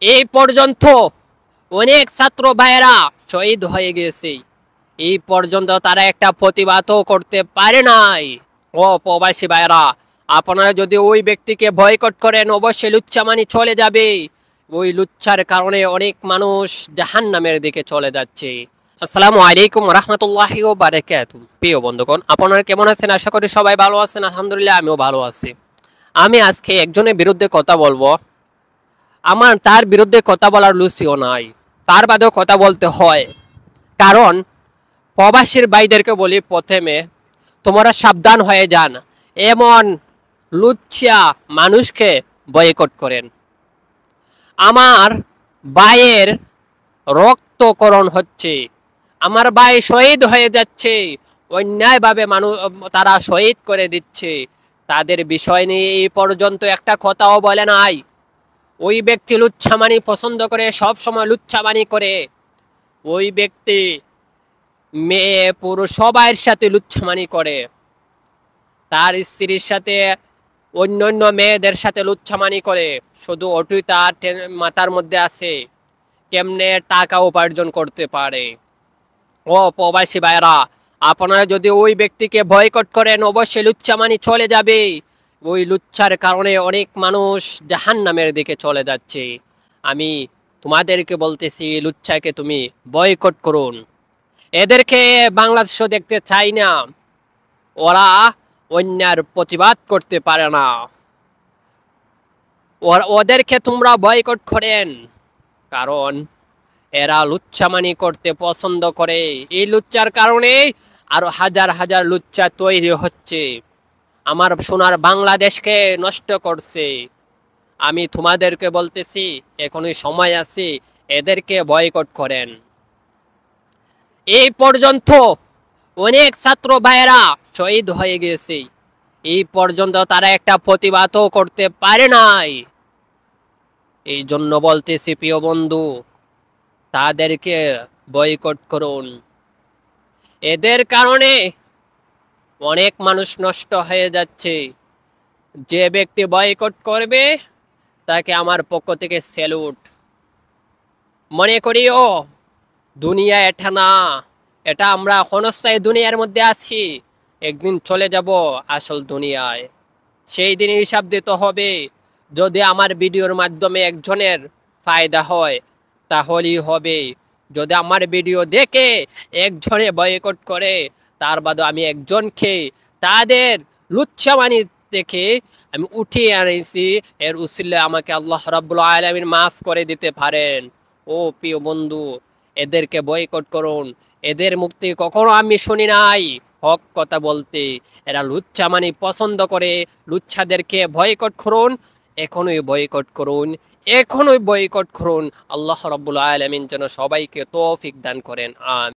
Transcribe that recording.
এই পর্যন্ত অনেক ছাত্র ভাইয়েরা শহীদ হয়ে গেছে, এই পর্যন্ত তারা একটা প্রতিবাদও করতে পারে নাই। ও প্রবাসী ভাইয়েরা, আপনারা যদি ওই ব্যক্তিকে বয়কট করেন অবশ্যই লুচ্চামানি চলে যাবে। ওই লুচ্চার কারণে অনেক মানুষ জাহান্নামের দিকে চলে যাচ্ছে। আসসালামু আলাইকুম রাহমাতুল্লাহি ওয়া বারাকাতুহু। প্রিয় বন্ধুগণ, আপনারা কেমন আছেন? আশা করি সবাই ভালো আছেন। আলহামদুলিল্লাহ, আমিও ভালো আছি। আমি আজকে একজনের বিরুদ্ধে কথা বলবো। আমার তার বিরুদ্ধে কথা বলার লুচিও নাই, তার বাদেও কথা বলতে হয়। কারণ প্রবাসীর ভাইদেরকে বলি, প্রথমে তোমরা সাবধান হয়ে যান, এমন লুচ্চা মানুষকে বয়কট করেন। আমার ভাইয়ের রক্তকরণ হচ্ছে, আমার ভাই শহীদ হয়ে যাচ্ছে, অন্যায়ভাবে মানুষ তারা শহীদ করে দিচ্ছে। তাদের বিষয় নিয়ে এই পর্যন্ত একটা কথাও বলে নাই। ওই ব্যক্তি লুচ্ছামানি পছন্দ করে, সব সময় লুচ্ছামানি করে। ওই ব্যক্তি মেয়ে পুরুষ সবার সাথে লুচ্ছামানি করে, তার স্ত্রীর সাথে অন্য অন্য মেয়েদের সাথে লুচ্ছামানি করে। শুধু ওটুই তার মাথার মধ্যে আছে, কেমনে টাকা উপার্জন করতে পারে। ও প্রবাসী ভাইরা, আপনারা যদি ওই ব্যক্তিকে বয়কট করেন অবশ্যই লুচ্ছামানি চলে যাবে। ওই লুচ্ছার কারণে অনেক মানুষ জাহান্নামের দিকে চলে যাচ্ছে। আমি তোমাদেরকে বলতেছি, লুচ্ছাকে তুমি বয়কট করুন। এদেরকে বাংলাদেশও দেখতে চাই না, ওরা অন্যার প্রতিবাদ করতে পারে না। ওদেরকে তোমরা বয়কট করেন, কারণ এরা লুচ্ছামানি করতে পছন্দ করে। এই লুচ্চার কারণে আরো হাজার হাজার লুচ্চা তৈরি হচ্ছে, আমার সোনার বাংলাদেশকে নষ্ট করছে। আমি তোমাদেরকে বলতেছি, এখনই সময় আছে, এদেরকে বয়কট করেন। এই পর্যন্ত অনেক ছাত্র ভাইয়েরা শহীদ হয়ে গেছে, এই পর্যন্ত তারা একটা প্রতিবাদও করতে পারে নাই। এই জন্য বলতেছি, প্রিয় বন্ধু, তাদেরকে বয়কট করুন। এদের কারণে অনেক মানুষ নষ্ট হয়ে যাচ্ছে। যে ব্যক্তি বয়কট করবে তাকে আমার পক্ষ থেকে স্যালুট। মনে করিও, দুনিয়া এটা না, এটা আমরা ক্ষণস্থায়ী দুনিয়ার মধ্যে আছি, একদিন চলে যাব আসল দুনিয়ায়। সেই দিন হিসাব দিতে হবে। যদি আমার ভিডিওর মাধ্যমে একজনের ফায়দা হয় তাহলেই হবে। যদি আমার ভিডিও দেখে একজনে বয়কট করে, তার বাদে আমি একজনকে তাদের লুচ্ছামানি দেখে আমি উঠিয়ে আনিছি, এর উসিলে আমাকে আল্লাহ রাব্বুল আলামিন মাফ করে দিতে পারেন। ও প্রিয় বন্ধু, এদেরকে বয়কট করুন। এদের মুক্তি কখনো আমি শুনি নাই হক কথা বলতে। এরা লুচ্ছামানি পছন্দ করে, লুচ্ছাদেরকে বয়কট করুন। এখনই বয়কট করুন, এখনই বয়কট করুন। আল্লাহ রাব্বুল আলামিন যেন সবাইকে তৌফিক দান করেন। আমিন।